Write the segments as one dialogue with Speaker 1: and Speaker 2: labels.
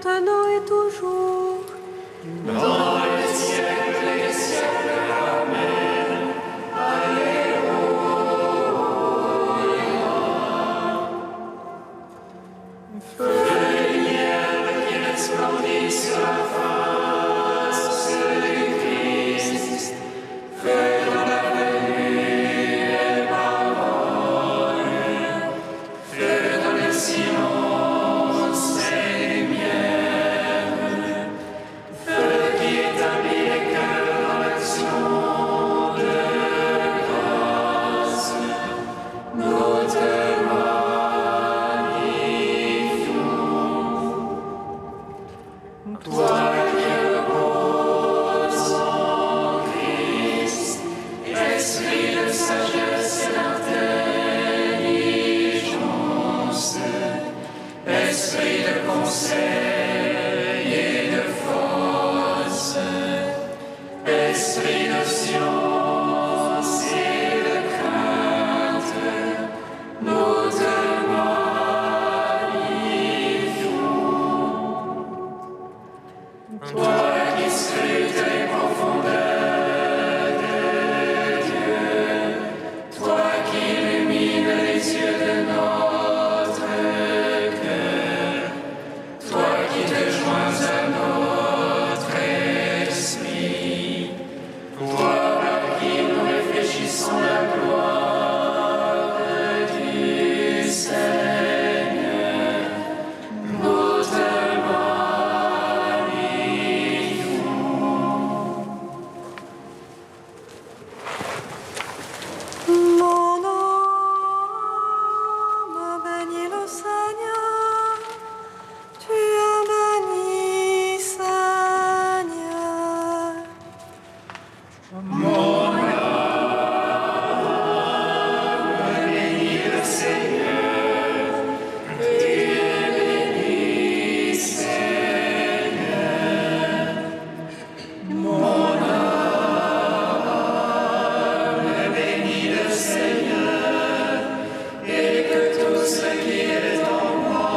Speaker 1: maintenant et toujours.
Speaker 2: Dans les siècles des siècles. Amen. Alléluia. Feu de lumière qui resplendit sur la face du Christ. Feu dans la venue et parole. Feu dans le silence et lumière. Feu qui établit les cœurs dans l'action de grâce. Nous te magnifions. Toi qui reposes en Christ, esprit de sagesse et d'intelligence, esprit de conseil et de force, esprit de science et de crainte, nous te magnifions. Toi qui scrutes les profondeurs de Dieu, toi qui illumines les yeux de notre cœur, toi qui te joins à notre esprit, toi par qui nous réfléchissons la gloire du Seigneur, nous te
Speaker 1: Mon âme bénit le Seigneur. Tu es béni, Seigneur.
Speaker 2: Mon âme bénit le Seigneur, tu es béni, Seigneur. Mon âme bénit le Seigneur, et que tout ce qui est en moi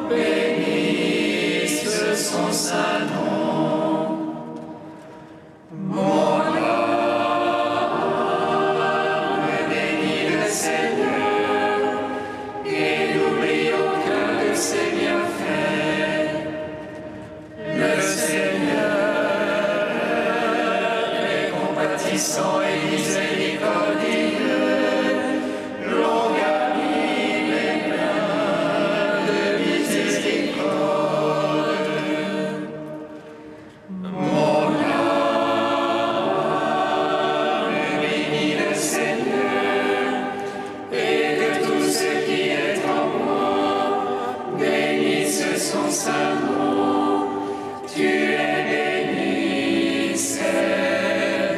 Speaker 2: bénisse son saint nom. Mon âme bénit le Seigneur, et n'oublie aucun de ses bienfaits. Le Seigneur est compatissant et miséricordieux, longanime et plein de miséricorde. Mon âme bénit le Seigneur, et que tout ce qui est en moi bénisse son saint nom. Tu es béni, Seigneur.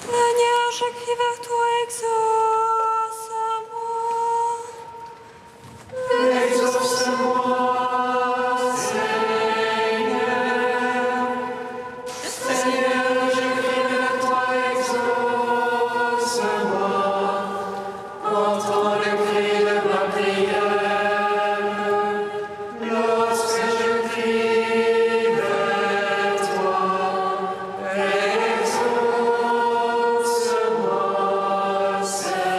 Speaker 1: Seigneur, je crie vers toi, exauce-moi.
Speaker 2: Exauce-moi, Seigneur. Seigneur, je crie vers toi, exauce-moi. Entends le cri de ma prière. Lorsque je crie vers toi, exauce-moi, Seigneur.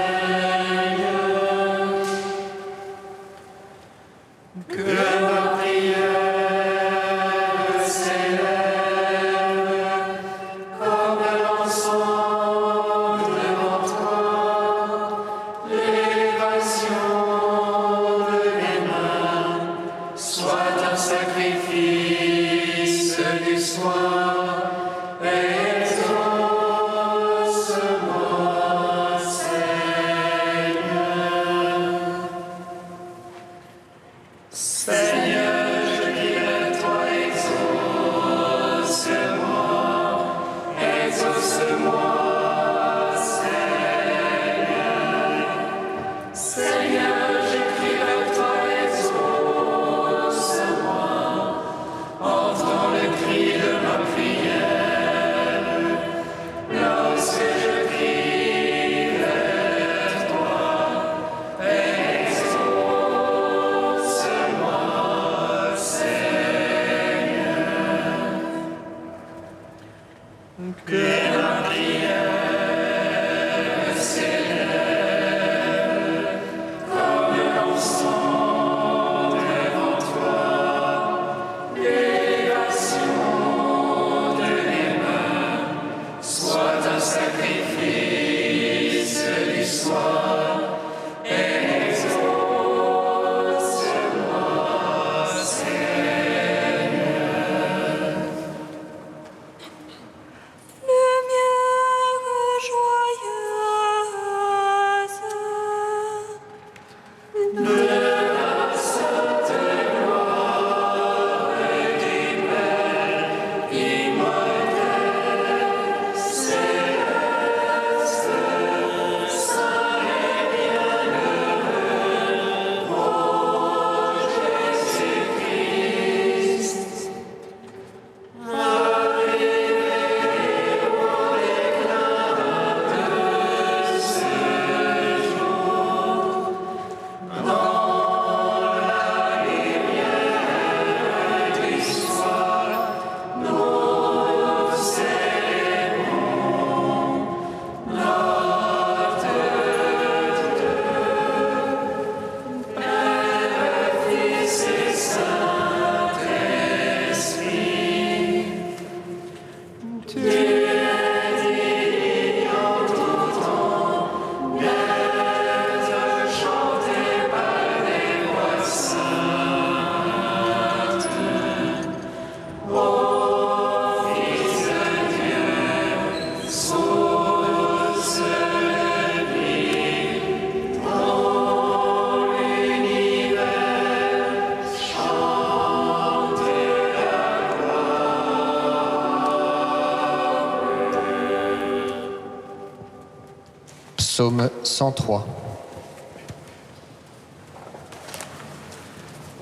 Speaker 3: Psaume 103.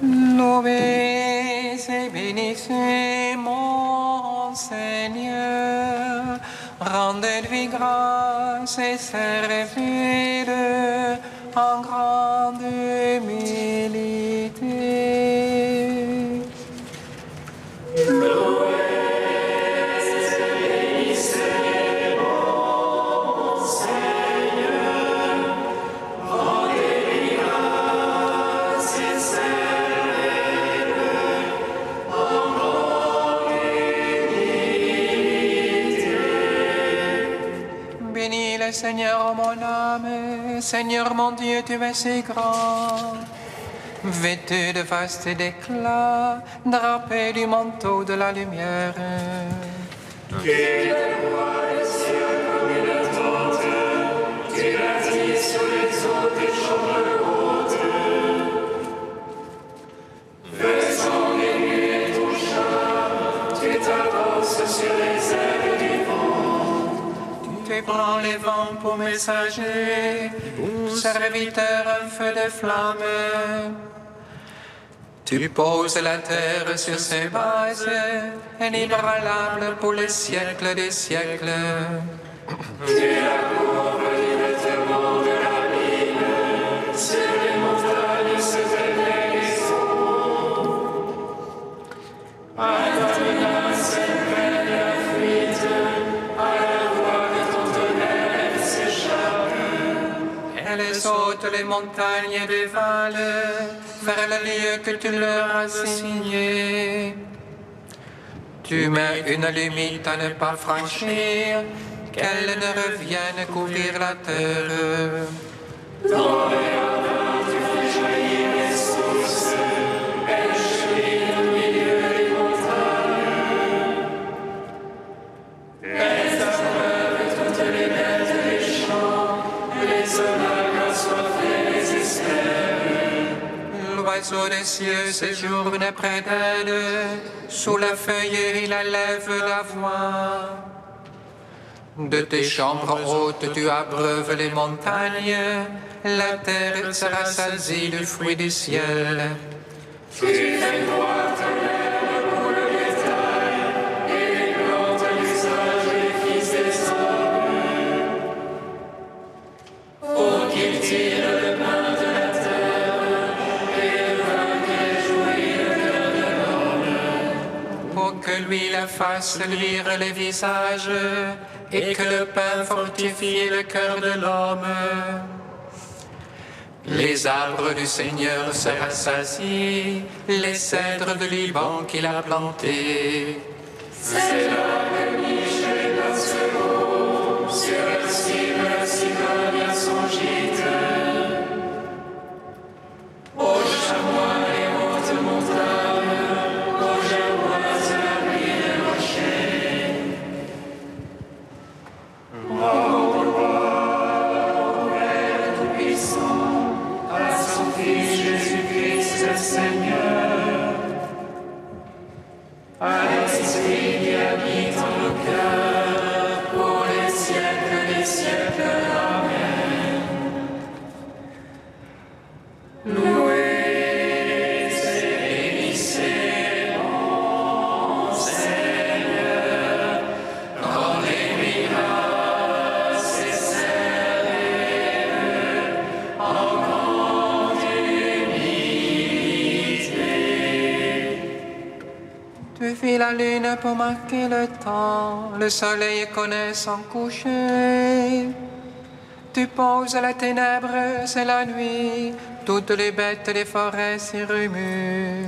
Speaker 4: Louez et bénissez mon Seigneur, rendez-lui grâce et servez-le en grande humilité. Bénis le Seigneur, ô mon âme, Seigneur mon Dieu, tu es si grand. Vêtu de vaste d'éclat, drapé du manteau de la lumière. Tu prends les vents pour messager, pour serviteur un feu de flamme. Tu poses la terre sur ses bases, inébranlable pour les siècles des siècles. Elle saute les montagnes des vallées vers le lieu que tu leur as assigné. Tu mets une limite à ne pas franchir, qu'elle ne revienne couvrir la terre. L'oiseau des cieux séjourne près d'elle, sous la feuille il élève la voix. De tes chambres hautes tu abreuves les montagnes, la terre sera rassasiée du fruit du ciel. Que l'huile fasse luire les visages et que le pain fortifie le cœur de l'homme. Les arbres du Seigneur se rassasient, les cèdres de Liban qu'il a plantés. C'est là que Michel passe haut, sur la cime la cigogne à son gîte. Au chamois et hautes montagnes, aux gerboises la pluie des rochers. Au Père Tout-Puissant, à son Fils Jésus-Christ le Seigneur, à l'Esprit qui habite en nos cœurs, pour les siècles des siècles. Amen. Louez et bénissez mon Seigneur, rendez-lui grâce et servez-le en grande humilité. Tu fis la lune pour marquer le temps, le soleil connaît son coucher. Tu poses la ténèbre, c'est la nuit, toutes les bêtes des forêts s'y remuent.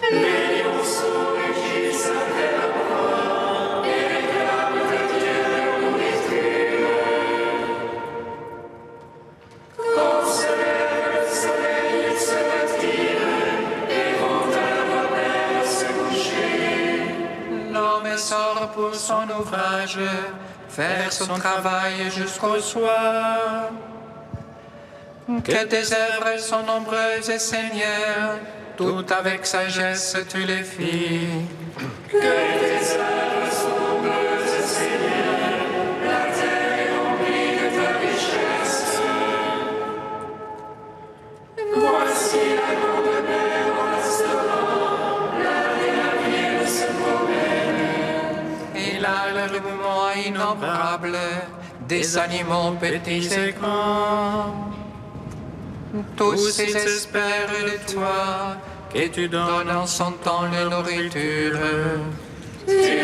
Speaker 4: Les lionceaux rugissent après la proie, et réclament de Dieu leur nourriture. Quand se lève le soleil, ils se retirent, et vont à leur mer se coucher. L'homme sort pour son ouvrage, faire son travail jusqu'au soir. Que tes œuvres sont nombreuses, Seigneur, tout avec sagesse tu les fis. Que tes œuvres sont nombreuses, Seigneur, la terre est remplie de ta richesse. des animaux petits et grands. Tous ils espèrent de toi, que tu donnes en son temps la nourriture. Tu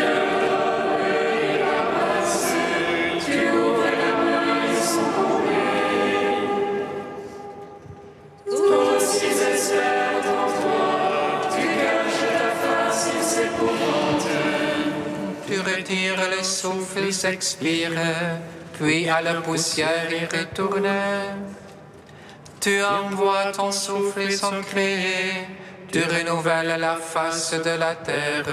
Speaker 4: retires les souffles, ils expirent, puis à la poussière ils retournent. Tu envoies ton souffle, ils sont créés, tu renouvelles la face de la terre.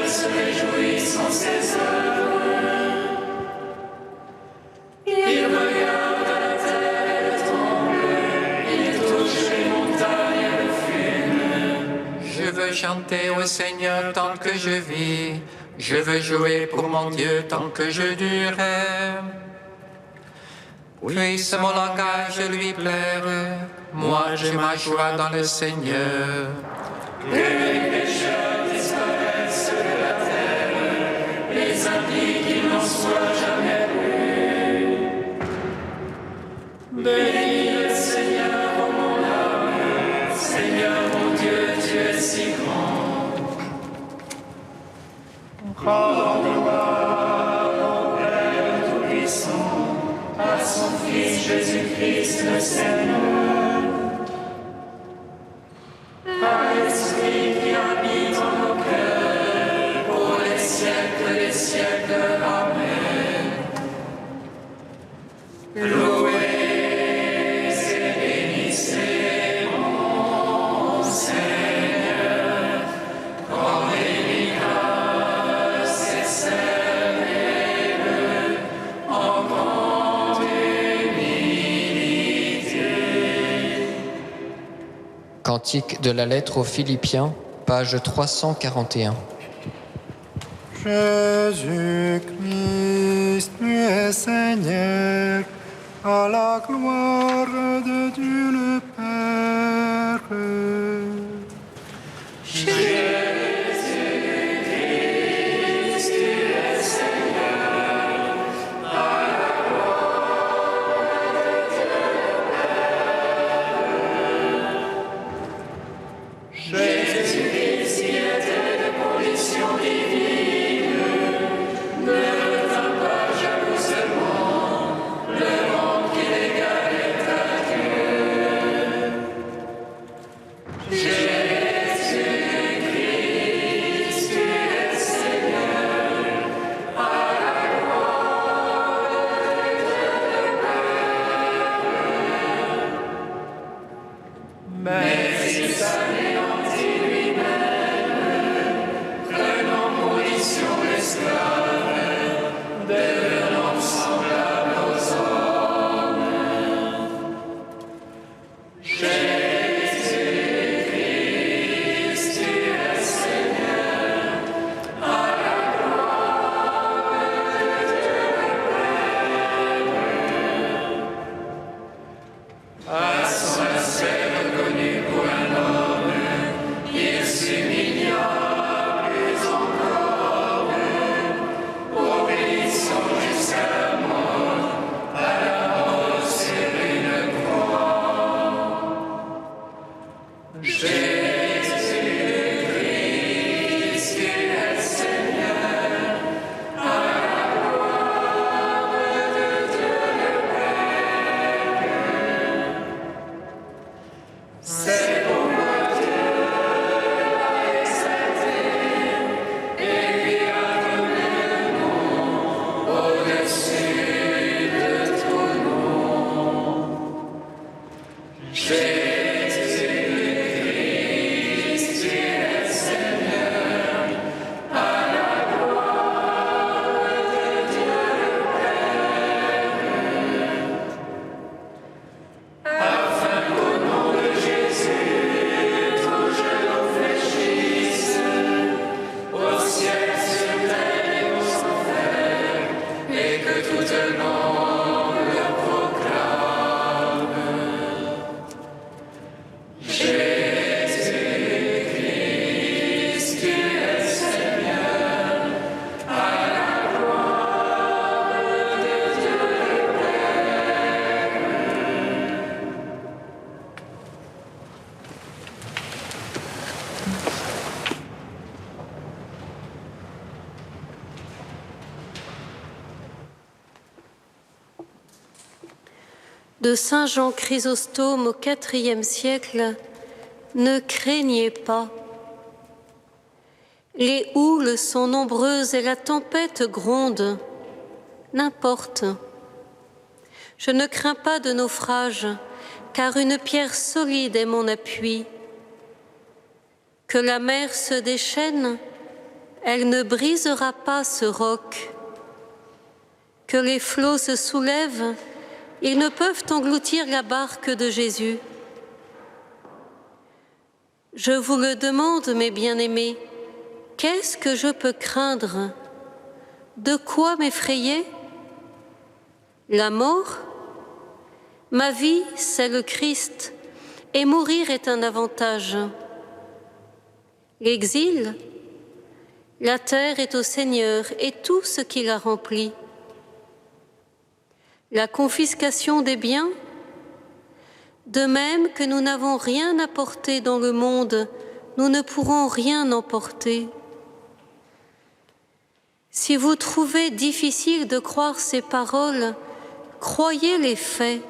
Speaker 2: Se réjouissent en ses œuvres. Il regarde la terre et le tremble, il touche les montagnes et le fume.
Speaker 4: Je veux chanter au Seigneur tant que je vis, je veux jouer pour mon Dieu tant que je durerai. Puisse mon langage lui plaire, moi j'ai ma joie dans le Seigneur.
Speaker 2: Que les pécheurs disparaissent de la terre, les impies qui n'en soient jamais plus. Bénis le Seigneur, ô mon âme, Seigneur mon Dieu, tu es si grand. Rends gloire au Père Tout-Puissant, à son Fils Jésus-Christ le Seigneur. À l'Esprit qui habite en nos cœurs, pour les siècles des siècles. Amen. Louez et bénissez mon Seigneur, rendez-lui grâce et servez-le en grande humilité.
Speaker 3: Cantique de la lettre aux Philippiens, page 341.
Speaker 5: Jésus-Christ, tu es Seigneur, à la gloire de Dieu le Père.
Speaker 2: Jésus-Christ qui était de condition divine, ne retint pas jalousement le rang qu'il égalait à Dieu. Jésus-Christ
Speaker 6: de Saint Jean Chrysostome au IVe siècle, ne craignez pas. Les houles sont nombreuses et la tempête gronde. N'importe. Je ne crains pas de naufrage, car une pierre solide est mon appui. Que la mer se déchaîne, elle ne brisera pas ce roc. Que les flots se soulèvent, ils ne peuvent engloutir la barque de Jésus. Je vous le demande, mes bien-aimés, qu'est-ce que je peux craindre? De quoi m'effrayer? La mort? Ma vie, c'est le Christ, et mourir est un avantage. L'exil? La terre est au Seigneur et tout ce qui la remplit. La confiscation des biens? De même que nous n'avons rien apporté dans le monde, nous ne pourrons rien emporter. Si vous trouvez difficile de croire ces paroles, croyez les faits.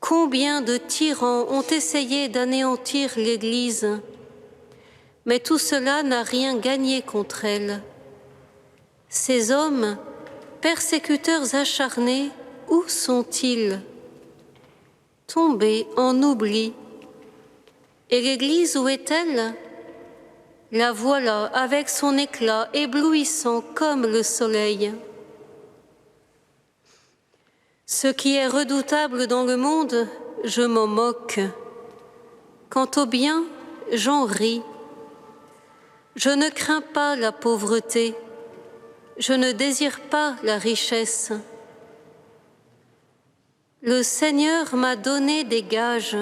Speaker 6: Combien de tyrans ont essayé d'anéantir l'Église, mais tout cela n'a rien gagné contre elle. Ces hommes, persécuteurs acharnés, où sont-ils? Tombés en oubli. Et l'Église, où est-elle? La voilà avec son éclat éblouissant comme le soleil. Ce qui est redoutable dans le monde, je m'en moque. Quant au bien, j'en ris. Je ne crains pas la pauvreté. Je ne désire pas la richesse. Le Seigneur m'a donné des gages.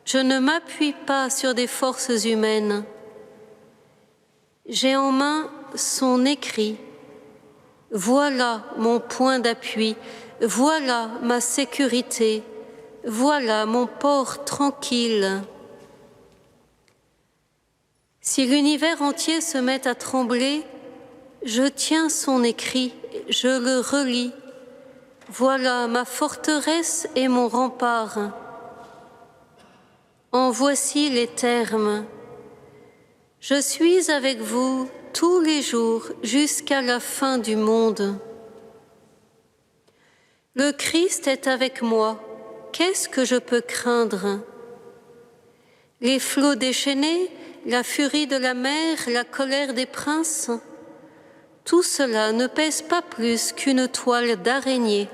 Speaker 6: Je ne m'appuie pas sur des forces humaines. J'ai en main son écrit. Voilà mon point d'appui. Voilà ma sécurité. Voilà mon port tranquille. Si l'univers entier se met à trembler, je tiens son écrit, je le relis. Voilà ma forteresse et mon rempart. En voici les termes. Je suis avec vous tous les jours jusqu'à la fin du monde. Le Christ est avec moi. Qu'est-ce que je peux craindre? Les flots déchaînés, la furie de la mer, la colère des princes, tout cela ne pèse pas plus qu'une toile d'araignée.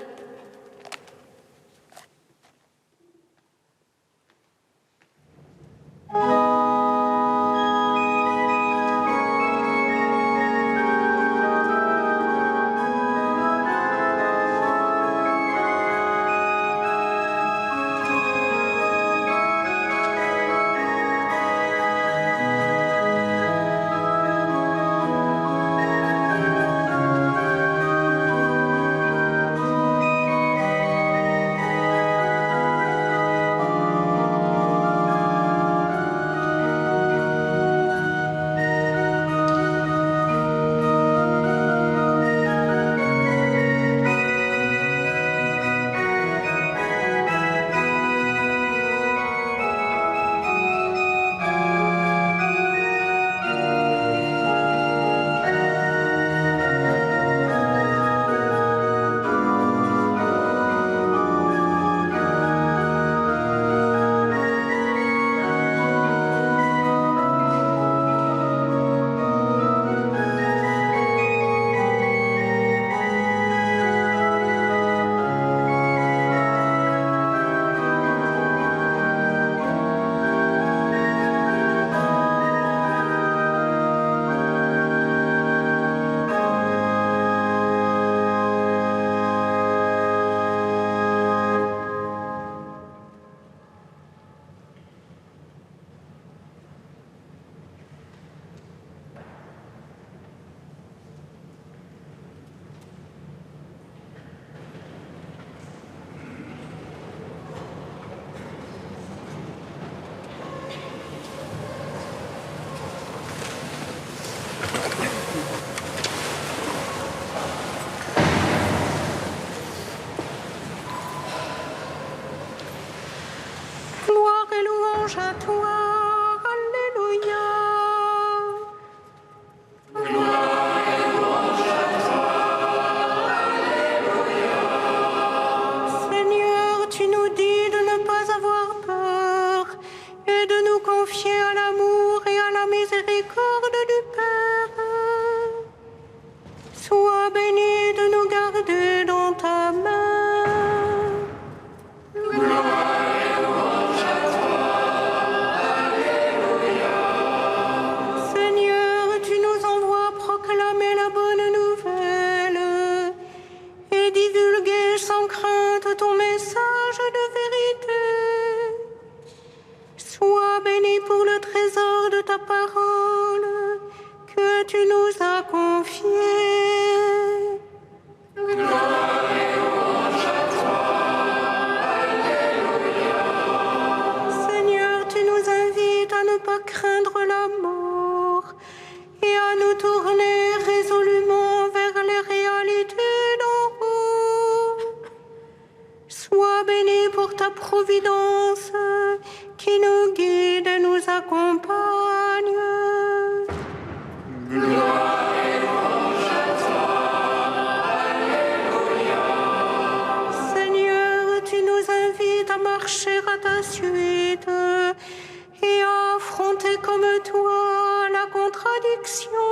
Speaker 1: tu nous as confiés.
Speaker 2: Gloire et louange à toi. Alléluia.
Speaker 1: Seigneur, tu nous invites à ne pas craindre la mort et à nous tourner résolument vers les réalités d'en haut. Sois béni pour ta providence qui nous guide et nous accompagne.
Speaker 2: Gloire et louange à toi. Alléluia.
Speaker 1: Seigneur, tu nous invites à marcher à ta suite et à affronter comme toi la contradiction.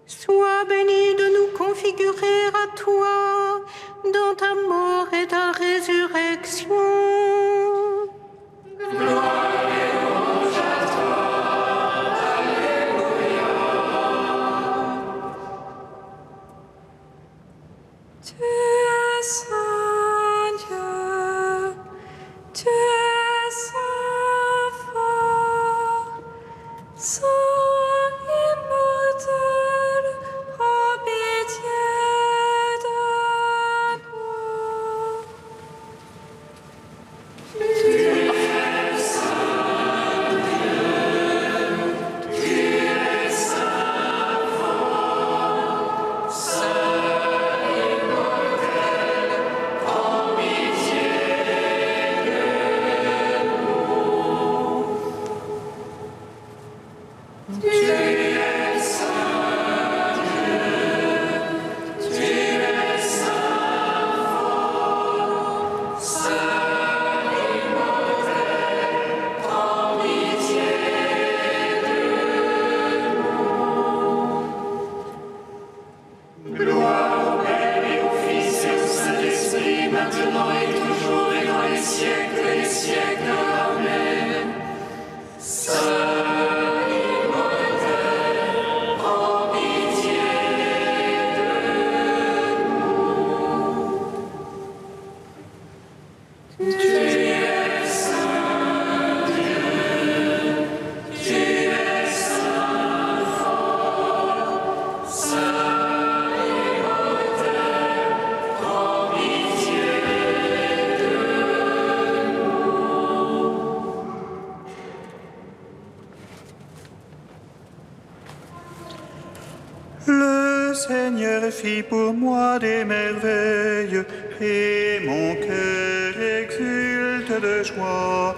Speaker 1: Sois béni de nous configurer à toi dans ta mort et ta résurrection.
Speaker 2: Gloire et louange à toi. Alléluia.
Speaker 1: Tu es saint Dieu, tu es saint fort, saint immortel, aie pitié de nous.
Speaker 2: Gloire au Père et au Fils et au Saint-Esprit, maintenant et toujours et dans les siècles des siècles. Amen. Saint immortel, prends pitié de nous. Tu es saint Dieu, tu es saint fort, saint
Speaker 5: Le Seigneur fit pour moi des merveilles et mon cœur exulte de joie.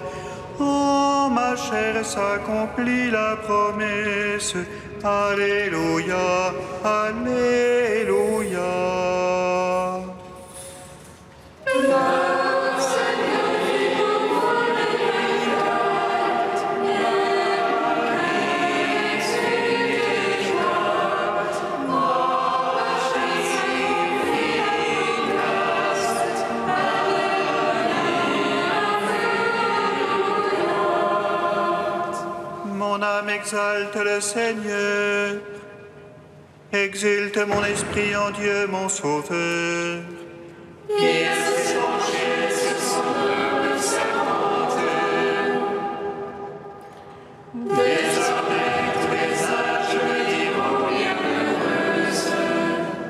Speaker 5: En ma chair s'accomplit la promesse. Alléluia, Alléluia. Mon âme exalte le Seigneur, exulte mon esprit en Dieu mon Sauveur.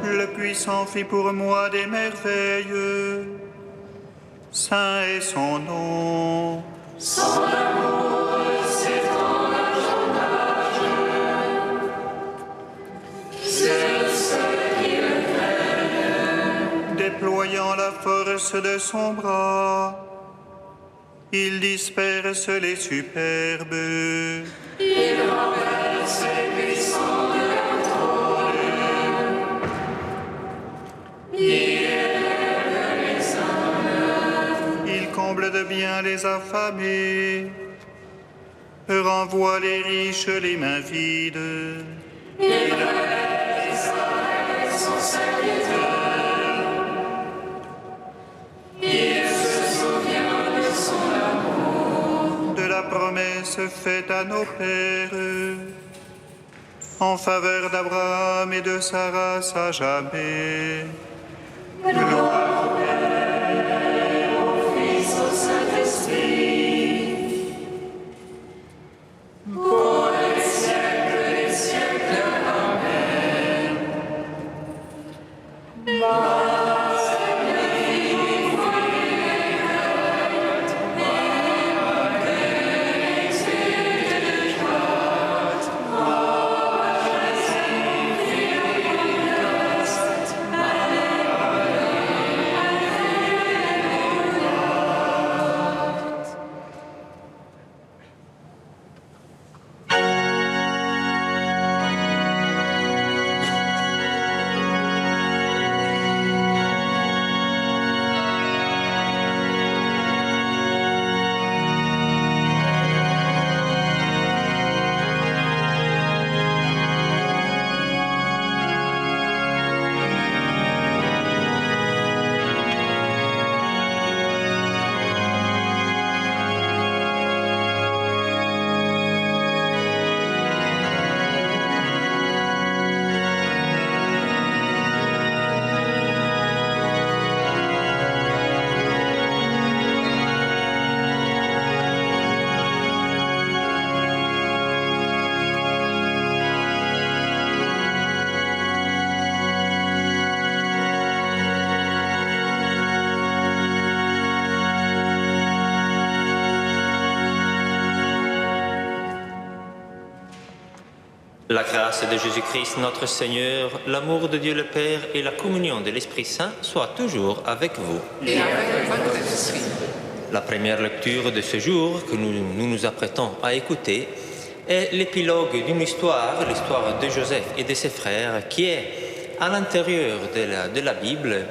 Speaker 5: Le puissant fit pour moi des merveilles, saint est son nom. Déployant la force de son bras, il disperse les superbes. Il comble de bien les affamés, renvoie les riches les mains vides. De la promesse faite à nos pères, en faveur d'Abraham et de sa race à jamais. Gloire au Père, au Fils, au Saint-Esprit, pour les siècles des siècles.
Speaker 7: La grâce de Jésus-Christ notre Seigneur, l'amour de Dieu le Père et la communion de l'Esprit Saint soient toujours avec vous.
Speaker 4: Et avec votre esprit.
Speaker 7: La première lecture de ce jour que nous nous apprêtons à écouter est l'épilogue d'une histoire, l'histoire de Joseph et de ses frères, qui est à l'intérieur de la Bible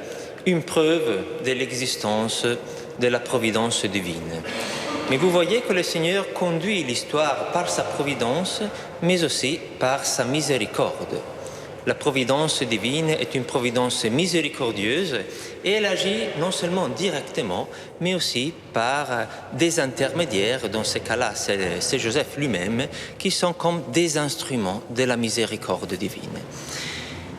Speaker 7: une preuve de l'existence de la providence divine. Mais vous voyez que le Seigneur conduit l'histoire par sa providence, mais aussi par sa miséricorde. La providence divine est une providence miséricordieuse et elle agit non seulement directement, mais aussi par des intermédiaires. Dans ce cas-là, c'est Joseph lui-même qui sont comme des instruments de la miséricorde divine.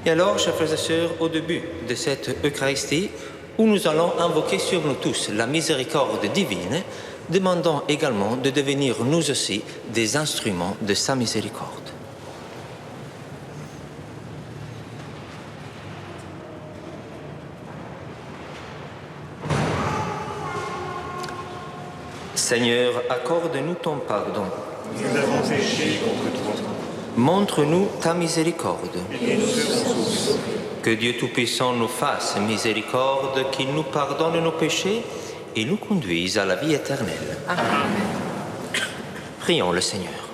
Speaker 7: Et alors, chers frères et sœurs, au début de cette Eucharistie, où nous allons invoquer sur nous tous la miséricorde divine, demandons également de devenir nous aussi des instruments de sa miséricorde. Seigneur, accorde-nous ton pardon.
Speaker 5: Nous avons péché contre toi.
Speaker 7: Montre-nous ta miséricorde.
Speaker 5: Et nous serons tous.
Speaker 7: Que Dieu Tout-Puissant nous fasse miséricorde, qu'il nous pardonne nos péchés et nous conduise à la vie éternelle.
Speaker 4: Amen.
Speaker 7: Prions le Seigneur.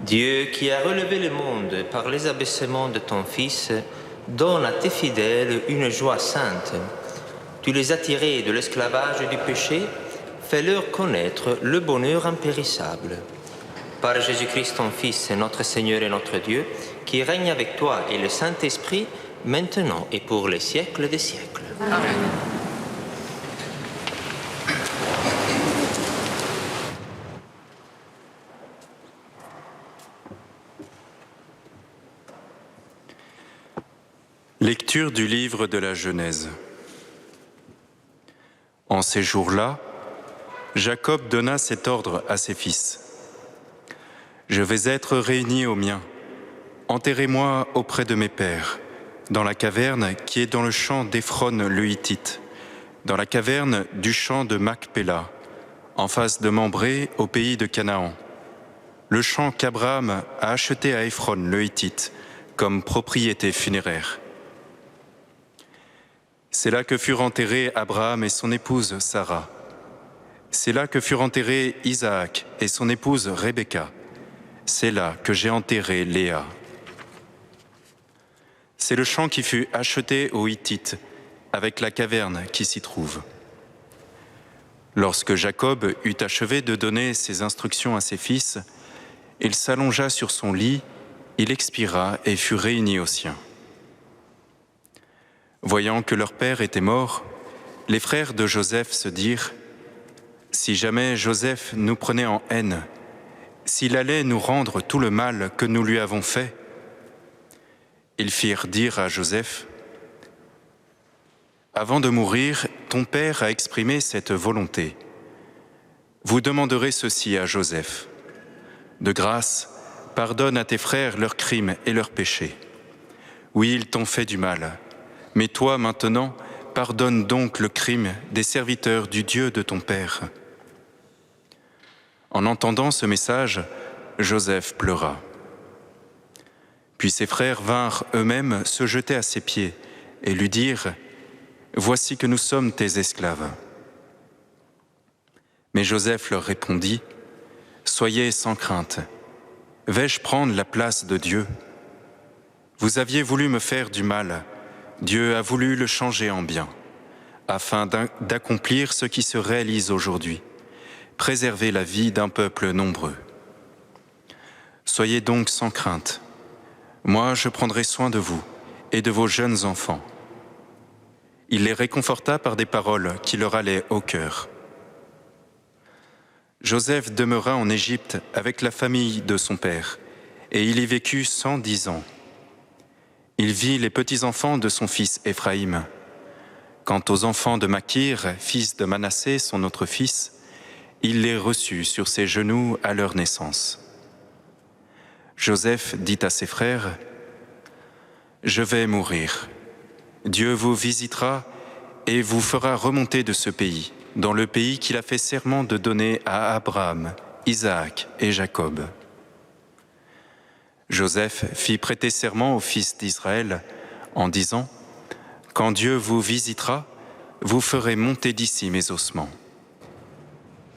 Speaker 7: Dieu qui a relevé le monde par les abaissements de ton Fils, donne à tes fidèles une joie sainte. Tu les as tirés de l'esclavage du péché, fais-leur connaître le bonheur impérissable. Par Jésus-Christ ton Fils, notre Seigneur et notre Dieu, qui règne avec toi et le Saint-Esprit, maintenant et pour les siècles des siècles.
Speaker 4: Amen.
Speaker 8: Lecture du livre de la Genèse. En ces jours-là, Jacob donna cet ordre à ses fils. « Je vais être réuni aux miens. Enterrez-moi auprès de mes pères, dans la caverne qui est dans le champ d'Éphron le Hittite, dans la caverne du champ de Macpéla, en face de Mambré au pays de Canaan, le champ qu'Abraham a acheté à Éphron le Hittite comme propriété funéraire. C'est là que furent enterrés Abraham et son épouse Sarah. C'est là que furent enterrés Isaac et son épouse Rebecca. C'est là que j'ai enterré Léa. C'est le champ qui fut acheté aux Hittites, avec la caverne qui s'y trouve. Lorsque Jacob eut achevé de donner ses instructions à ses fils, il s'allongea sur son lit, il expira et fut réuni aux siens. Voyant que leur père était mort, les frères de Joseph se dirent « Si jamais Joseph nous prenait en haine, s'il allait nous rendre tout le mal que nous lui avons fait, ils firent dire à Joseph « Avant de mourir, ton père a exprimé cette volonté. Vous demanderez ceci à Joseph. De grâce, pardonne à tes frères leurs crimes et leurs péchés. Oui, ils t'ont fait du mal, mais toi maintenant, pardonne donc le crime des serviteurs du Dieu de ton père. » En entendant ce message, Joseph pleura. Puis ses frères vinrent eux-mêmes se jeter à ses pieds et lui dirent « Voici que nous sommes tes esclaves. » Mais Joseph leur répondit « Soyez sans crainte. Vais-je prendre la place de Dieu? Vous aviez voulu me faire du mal. Dieu a voulu le changer en bien, afin d'accomplir ce qui se réalise aujourd'hui, préserver la vie d'un peuple nombreux. Soyez donc sans crainte. Moi, je prendrai soin de vous et de vos jeunes enfants. » Il les réconforta par des paroles qui leur allaient au cœur. Joseph demeura en Égypte avec la famille de son père, et il y vécut 110 ans. Il vit les petits-enfants de son fils Éphraïm. Quant aux enfants de Makir, fils de Manassé, son autre fils, il les reçut sur ses genoux à leur naissance. Joseph dit à ses frères, « Je vais mourir. Dieu vous visitera et vous fera remonter de ce pays, dans le pays qu'il a fait serment de donner à Abraham, Isaac et Jacob. Joseph fit prêter serment aux fils d'Israël en disant : « Quand Dieu vous visitera, vous ferez monter d'ici mes ossements. »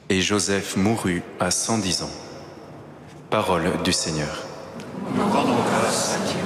Speaker 8: Et Joseph mourut à 110 ans. Parole du Seigneur.
Speaker 2: Nous rendons grâce à Dieu.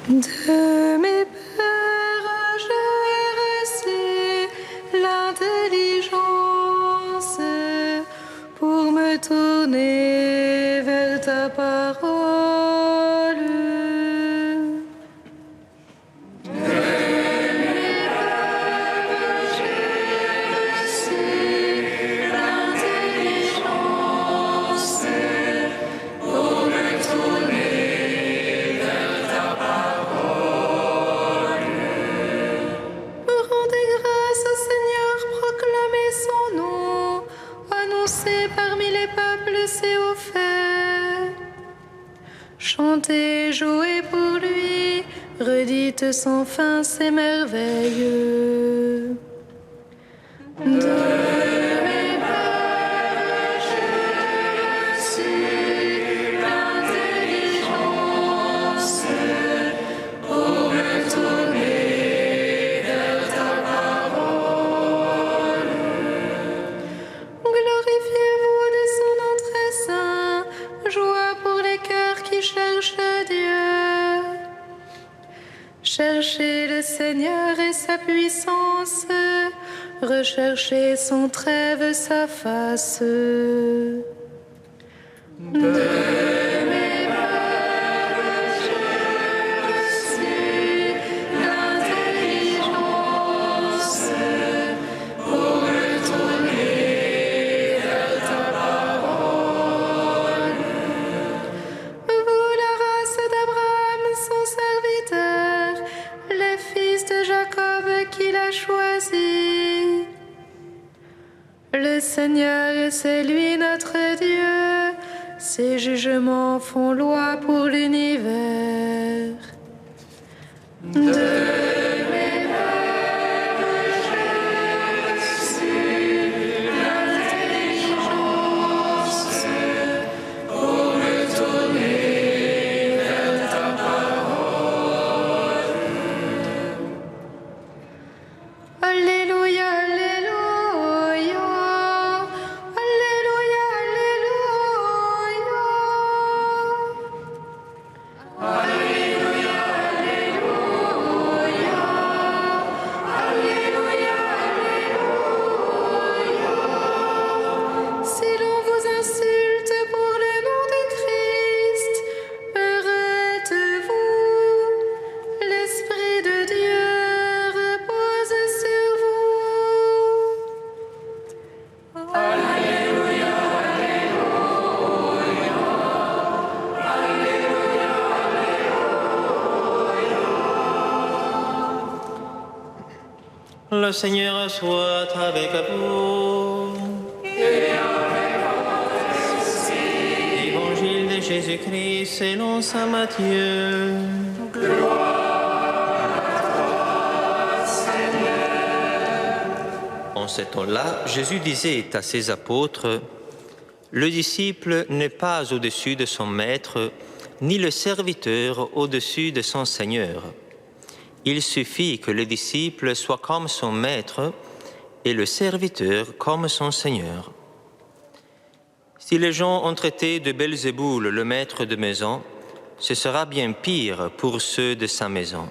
Speaker 1: De mes pères, j'ai reçu l'intelligence pour me tourner vers ta parole. Chantez, jouez pour lui, redites sans fin ses merveilles. Cherchez le Seigneur et sa puissance, recherchez son trêve, sa face. Le Seigneur, c'est lui notre Dieu, ses jugements font loi pour l'univers. Alléluia, Alléluia. Alléluia, Alléluia.
Speaker 2: Alléluia, Alléluia. Alléluia, Alléluia.
Speaker 1: Si l'on vous insulte pour le nom de Christ, heureux êtes-vous. L'Esprit de Dieu repose sur vous.
Speaker 2: Alléluia, Alléluia. Alléluia, Alléluia.
Speaker 7: Le Seigneur soit avec vous.
Speaker 2: Et avec votre esprit.
Speaker 7: Évangile de Jésus-Christ selon saint Matthieu. En ce temps-là, Jésus disait à ses apôtres, « Le disciple n'est pas au-dessus de son maître, ni le serviteur au-dessus de son Seigneur. Il suffit que le disciple soit comme son maître et le serviteur comme son Seigneur. Si les gens ont traité de Belzéboul, le maître de maison, ce sera bien pire pour ceux de sa maison.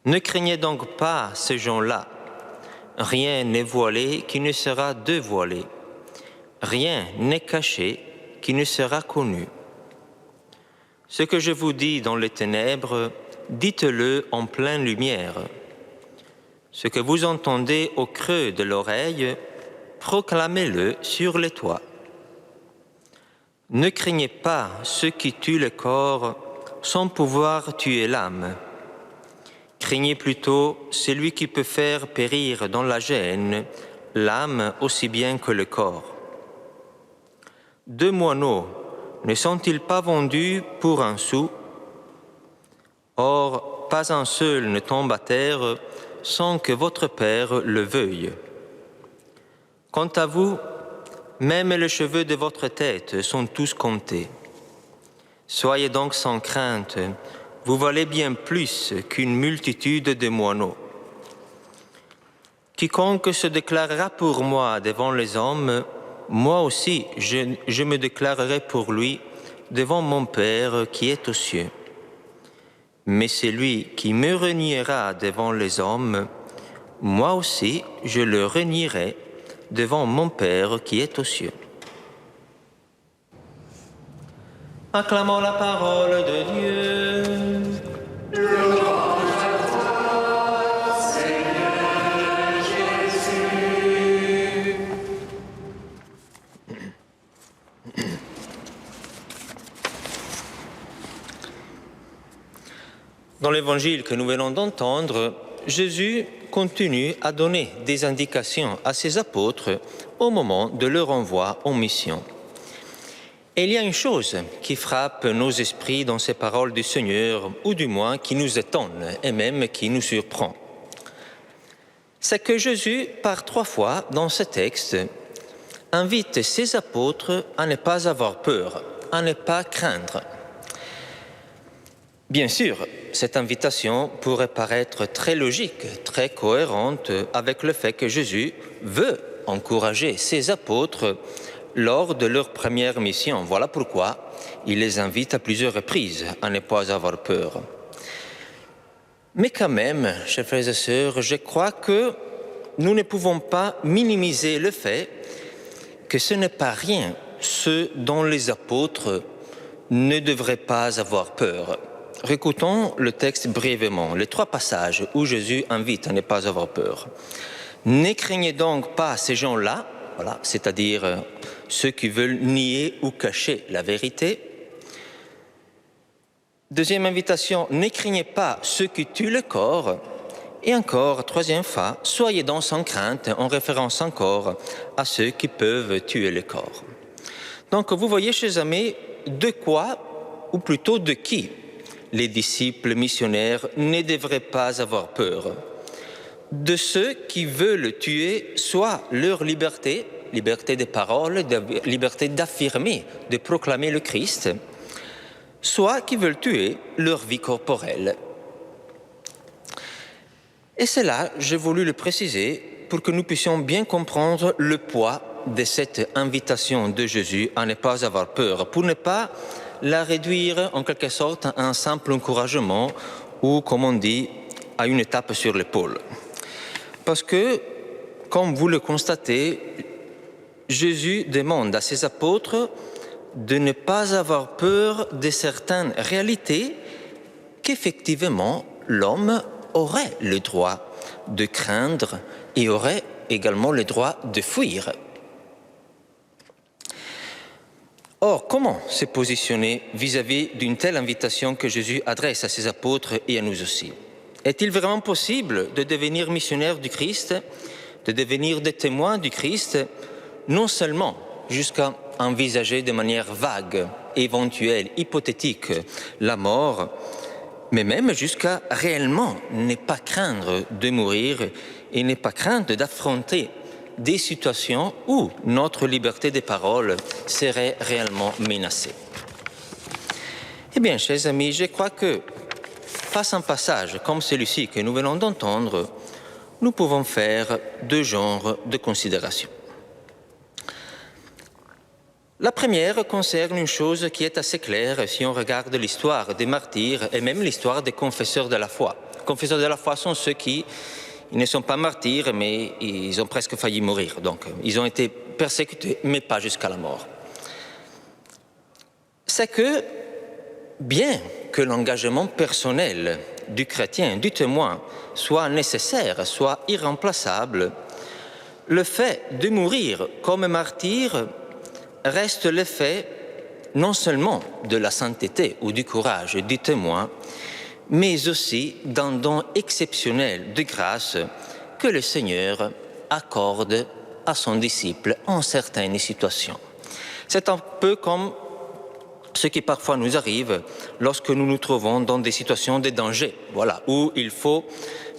Speaker 7: Ne craignez donc pas ces gens-là. Rien n'est voilé qui ne sera dévoilé. Rien n'est caché qui ne sera connu. Ce que je vous dis dans les ténèbres, dites-le en pleine lumière. Ce que vous entendez au creux de l'oreille, proclamez-le sur les toits. Ne craignez pas ceux qui tuent le corps sans pouvoir tuer l'âme. Craignez plutôt celui qui peut faire périr dans la gêne l'âme aussi bien que le corps. 2 moineaux ne sont-ils pas vendus pour 1 sou? Or, pas un seul ne tombe à terre sans que votre Père le veuille. Quant à vous, même les cheveux de votre tête sont tous comptés. Soyez donc sans crainte, vous valez bien plus qu'une multitude de moineaux. Quiconque se déclarera pour moi devant les hommes, moi aussi je me déclarerai pour lui devant mon Père qui est aux cieux. Mais celui qui me reniera devant les hommes, moi aussi je le renierai devant mon Père qui est aux cieux. Acclamons la parole de Dieu.
Speaker 2: Louange à toi, Seigneur Jésus.
Speaker 7: Dans l'évangile que nous venons d'entendre, Jésus continue à donner des indications à ses apôtres au moment de leur envoi en mission. Et il y a une chose qui frappe nos esprits dans ces paroles du Seigneur, ou du moins qui nous étonne et même qui nous surprend. C'est que Jésus, par 3 fois dans ce texte, invite ses apôtres à ne pas avoir peur, à ne pas craindre. Bien sûr, cette invitation pourrait paraître très logique, très cohérente avec le fait que Jésus veut encourager ses apôtres lors de leur première mission. Voilà pourquoi il les invite à plusieurs reprises à ne pas avoir peur. Mais quand même, chers frères et sœurs, je crois que nous ne pouvons pas minimiser le fait que ce n'est pas rien ce dont les apôtres ne devraient pas avoir peur. Récoutons le texte brièvement, les 3 passages où Jésus invite à ne pas avoir peur. Ne craignez donc pas ces gens-là, voilà, c'est-à-dire ceux qui veulent nier ou cacher la vérité. Deuxième invitation, ne craignez pas ceux qui tuent le corps. Et encore, 3e fois, soyez donc sans crainte, en référence encore à ceux qui peuvent tuer le corps. Donc vous voyez, chers amis, de quoi, ou plutôt de qui, les disciples missionnaires ne devraient pas avoir peur. De ceux qui veulent tuer soit leur liberté, liberté de parole, liberté d'affirmer, de proclamer le Christ, soit qui veulent tuer leur vie corporelle. Et cela, j'ai voulu le préciser pour que nous puissions bien comprendre le poids de cette invitation de Jésus à ne pas avoir peur, pour ne pas la réduire en quelque sorte à un simple encouragement ou, comme on dit, à une tape sur l'épaule. Parce que, comme vous le constatez, Jésus demande à ses apôtres de ne pas avoir peur de certaines réalités qu'effectivement l'homme aurait le droit de craindre et aurait également le droit de fuir. Or, comment se positionner vis-à-vis d'une telle invitation que Jésus adresse à ses apôtres et à nous aussi? Est-il vraiment possible de devenir missionnaire du Christ, de devenir des témoins du Christ, non seulement jusqu'à envisager de manière vague, éventuelle, hypothétique la mort, mais même jusqu'à réellement ne pas craindre de mourir et ne pas craindre d'affronter des situations où notre liberté de parole serait réellement menacée. Eh bien, chers amis, je crois que face à un passage comme celui-ci que nous venons d'entendre, nous pouvons faire deux genres de considérations. La première concerne une chose qui est assez claire si on regarde l'histoire des martyrs et même l'histoire des confesseurs de la foi. Les confesseurs de la foi sont ceux qui ils ne sont pas martyrs, mais ils ont presque failli mourir. Donc, ils ont été persécutés, mais pas jusqu'à la mort. C'est que, bien que l'engagement personnel du chrétien, du témoin, soit nécessaire, soit irremplaçable, le fait de mourir comme martyr reste l'effet non seulement de la sainteté ou du courage du témoin, mais aussi d'un don exceptionnel de grâce que le Seigneur accorde à son disciple en certaines situations. C'est un peu comme ce qui parfois nous arrive lorsque nous nous trouvons dans des situations de danger, où il faut,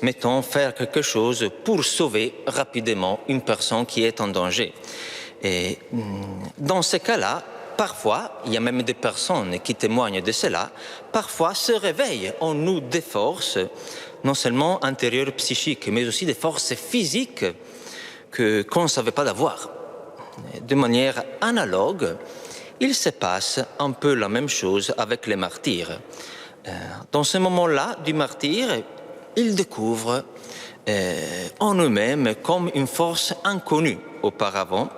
Speaker 7: mettons, faire quelque chose pour sauver rapidement une personne qui est en danger. Et dans ces cas-là, parfois, il y a même des personnes qui témoignent de cela, parfois se réveillent en nous des forces, non seulement intérieures psychiques, mais aussi des forces physiques qu'on ne savait pas d'avoir. De manière analogue, il se passe un peu la même chose avec les martyrs. Dans ce moment-là du martyr, ils découvrent en eux-mêmes comme une force inconnue auparavant,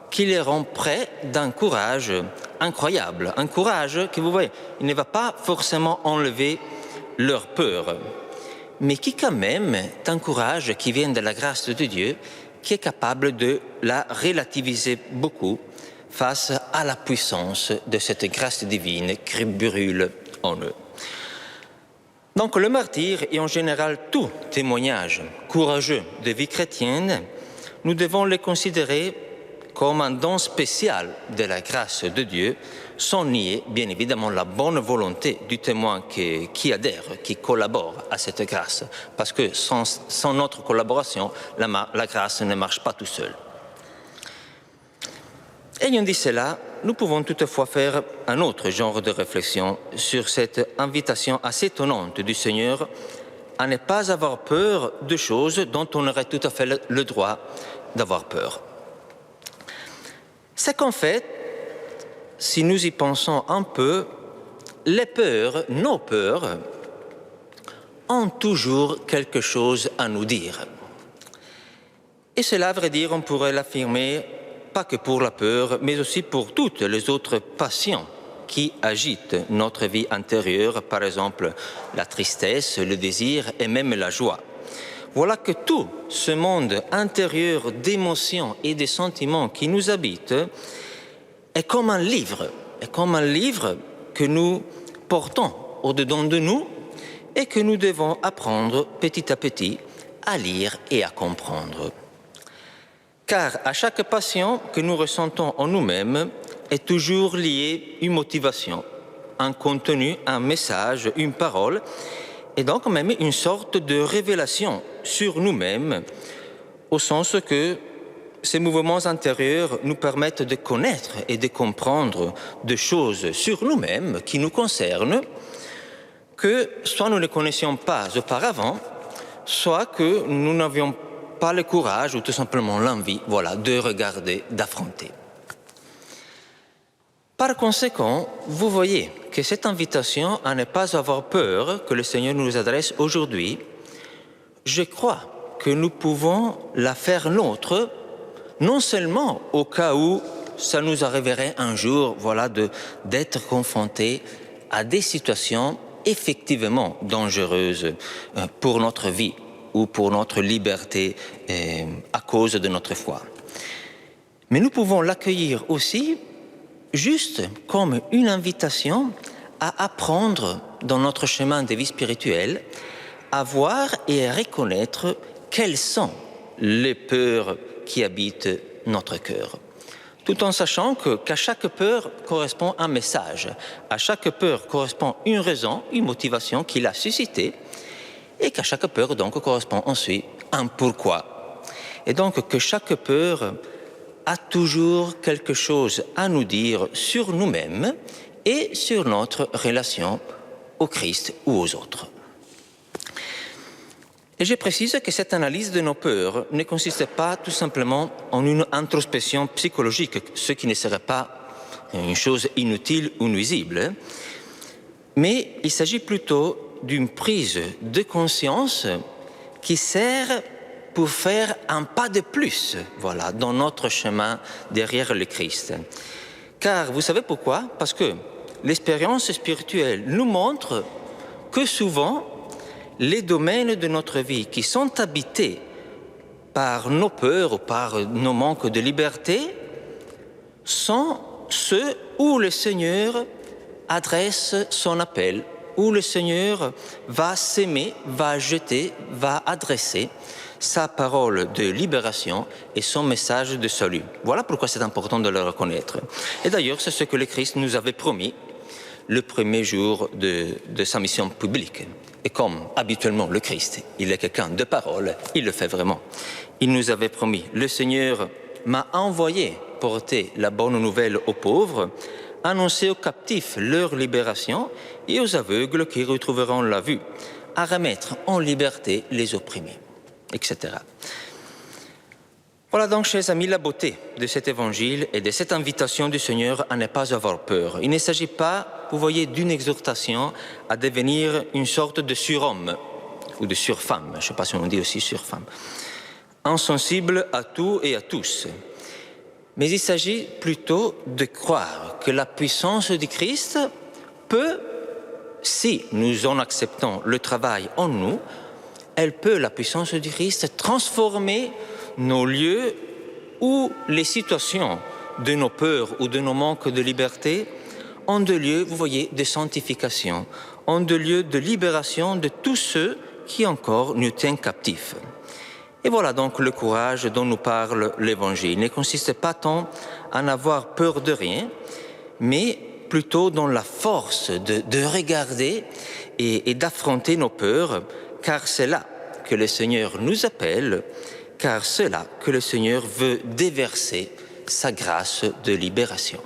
Speaker 7: qui les rend près d'un courage incroyable. Un courage que vous voyez, il ne va pas forcément enlever leur peur, mais qui quand même est un courage qui vient de la grâce de Dieu, qui est capable de la relativiser beaucoup face à la puissance de cette grâce divine qui brûle en eux. Donc le martyr et en général tout témoignage courageux de vie chrétienne, nous devons les considérer comme un don spécial de la grâce de Dieu, sans nier bien évidemment la bonne volonté du témoin qui adhère, qui collabore à cette grâce, parce que sans notre collaboration, la grâce ne marche pas tout seul. Ayant dit cela, nous pouvons toutefois faire un autre genre de réflexion sur cette invitation assez étonnante du Seigneur à ne pas avoir peur de choses dont on aurait tout à fait le droit d'avoir peur. C'est qu'en fait, si nous y pensons un peu, les peurs, nos peurs, ont toujours quelque chose à nous dire. Et cela, à vrai dire, on pourrait l'affirmer pas que pour la peur, mais aussi pour toutes les autres passions qui agitent notre vie intérieure, par exemple la tristesse, le désir et même la joie. Voilà que tout ce monde intérieur d'émotions et de sentiments qui nous habite est comme un livre que nous portons au-dedans de nous et que nous devons apprendre petit à petit à lire et à comprendre. Car à chaque passion que nous ressentons en nous-mêmes est toujours liée une motivation, un contenu, un message, une parole, et donc même une sorte de révélation sur nous-mêmes, au sens que ces mouvements intérieurs nous permettent de connaître et de comprendre des choses sur nous-mêmes qui nous concernent, que soit nous ne connaissions pas auparavant, soit que nous n'avions pas le courage ou tout simplement l'envie, voilà, de regarder, d'affronter. Par conséquent, vous voyez que cette invitation à ne pas avoir peur que le Seigneur nous adresse aujourd'hui, je crois que nous pouvons la faire nôtre, non seulement au cas où ça nous arriverait un jour, voilà, d'être confrontés à des situations effectivement dangereuses pour notre vie ou pour notre liberté à cause de notre foi. Mais nous pouvons l'accueillir aussi juste comme une invitation à apprendre dans notre chemin de vie spirituelle, à voir et à reconnaître quelles sont les peurs qui habitent notre cœur. Tout en sachant qu'à chaque peur correspond un message, à chaque peur correspond une raison, une motivation qui l'a suscitée, et qu'à chaque peur donc correspond ensuite un pourquoi. Et donc que chaque peur a toujours quelque chose à nous dire sur nous-mêmes et sur notre relation au Christ ou aux autres. Et je précise que cette analyse de nos peurs ne consiste pas tout simplement en une introspection psychologique, ce qui ne serait pas une chose inutile ou nuisible, mais il s'agit plutôt d'une prise de conscience qui sert pour faire un pas de plus, voilà, dans notre chemin derrière le Christ. Car vous savez pourquoi? Parce que l'expérience spirituelle nous montre que souvent, les domaines de notre vie qui sont habités par nos peurs ou par nos manques de liberté sont ceux où le Seigneur adresse son appel, où le Seigneur va s'aimer, va jeter, va adresser sa parole de libération et son message de salut. Voilà pourquoi c'est important de le reconnaître. Et d'ailleurs, c'est ce que le Christ nous avait promis le premier jour de sa mission publique. Et comme habituellement le Christ, il est quelqu'un de parole, il le fait vraiment. Il nous avait promis, le Seigneur m'a envoyé porter la bonne nouvelle aux pauvres, annoncer aux captifs leur libération et aux aveugles qui retrouveront la vue, à remettre en liberté les opprimés, etc. Voilà donc, chers amis, la beauté de cet évangile et de cette invitation du Seigneur à ne pas avoir peur. Il ne s'agit pas, vous voyez, d'une exhortation à devenir une sorte de surhomme ou de surfemme, je ne sais pas si on dit aussi surfemme, insensible à tout et à tous. Mais il s'agit plutôt de croire que la puissance du Christ peut, si nous en acceptons le travail en nous, elle peut, la puissance du Christ, transformer nos lieux ou les situations de nos peurs ou de nos manques de liberté en des lieux, vous voyez, de sanctification, en des lieux de libération de tous ceux qui encore nous tiennent captifs. Et voilà donc le courage dont nous parle l'Évangile. Il ne consiste pas tant à n'avoir peur de rien, mais plutôt dans la force de regarder et d'affronter nos peurs, car c'est là que le Seigneur nous appelle, car c'est là que le Seigneur veut déverser sa grâce de libération.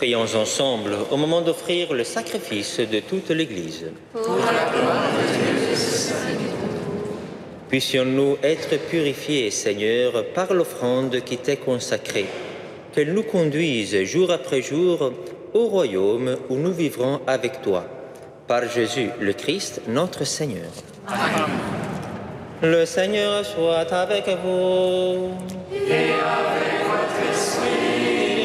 Speaker 7: Prions ensemble au moment d'offrir le sacrifice de toute l'Église.
Speaker 2: Pour la gloire de Dieu,
Speaker 7: Puissions-nous être purifiés, Seigneur, par l'offrande qui t'est consacrée, qu'elle nous conduise jour après jour au royaume où nous vivrons avec toi. Par Jésus le Christ, notre Seigneur.
Speaker 2: Amen.
Speaker 7: Le Seigneur soit avec vous.
Speaker 2: Et avec votre esprit,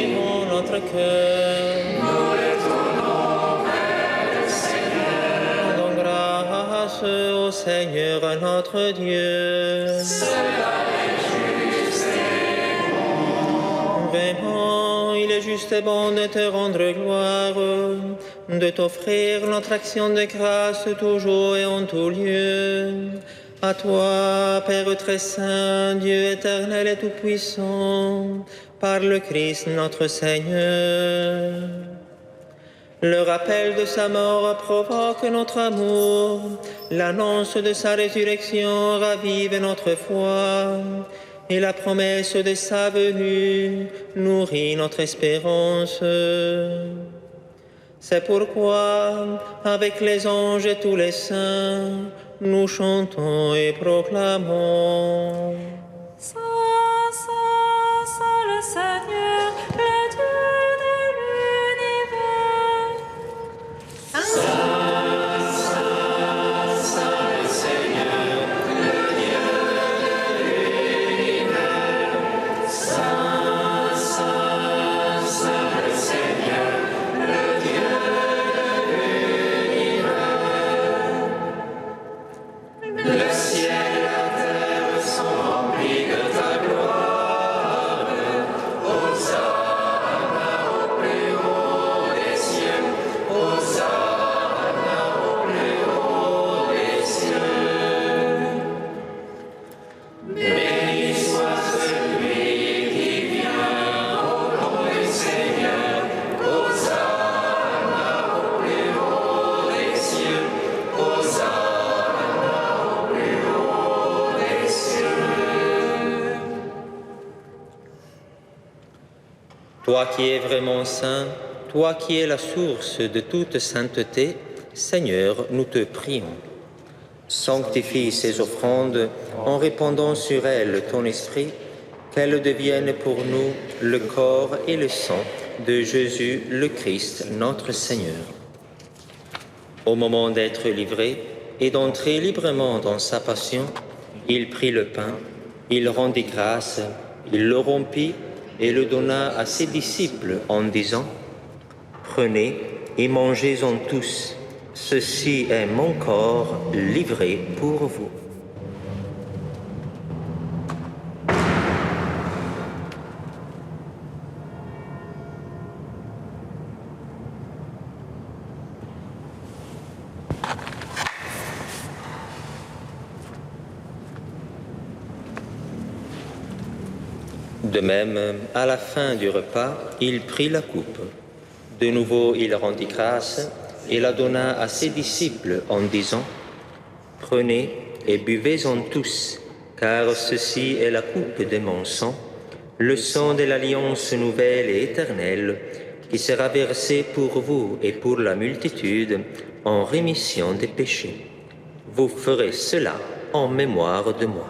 Speaker 7: Élevons notre cœur.
Speaker 2: nous le tournons vers le Seigneur.
Speaker 7: Rendons grâce au Seigneur notre Dieu.
Speaker 2: Cela est juste et bon.
Speaker 7: Vraiment, il est juste et bon de te rendre gloire, de t'offrir notre action de grâce toujours et en tout lieu. À toi, Père très saint, Dieu éternel et tout-puissant, par le Christ notre Seigneur. Le rappel de sa mort provoque notre amour, l'annonce de sa résurrection ravive notre foi, et la promesse de sa venue nourrit notre espérance. C'est pourquoi, avec les anges et tous les saints, nous chantons et proclamons.
Speaker 1: Saint, Saint, Saint le Seigneur, le Dieu de l'univers.
Speaker 2: Le ciel et la terre sont remplis de ta gloire. Hosanna au plus haut des cieux. Hosanna au plus haut des cieux. Béni soit celui qui vient au nom du Seigneur. Hosanna au plus haut des cieux. Hosanna.
Speaker 7: Toi qui es vraiment saint, toi qui es la source de toute sainteté, Seigneur, nous te prions. Sanctifie ces offrandes en répandant sur elles ton esprit, qu'elles deviennent pour nous le corps et le sang de Jésus le Christ, notre Seigneur. Au moment d'être livré et d'entrer librement dans sa passion, il prit le pain, il rendit grâce, il le rompit et le donna à ses disciples en disant « Prenez et mangez-en tous, ceci est mon corps livré pour vous. » De même, à la fin du repas, il prit la coupe. De nouveau, il rendit grâce et la donna à ses disciples en disant « Prenez et buvez-en tous, car ceci est la coupe de mon sang, le sang de l'alliance nouvelle et éternelle, qui sera versé pour vous et pour la multitude en rémission des péchés. Vous ferez cela en mémoire de moi. »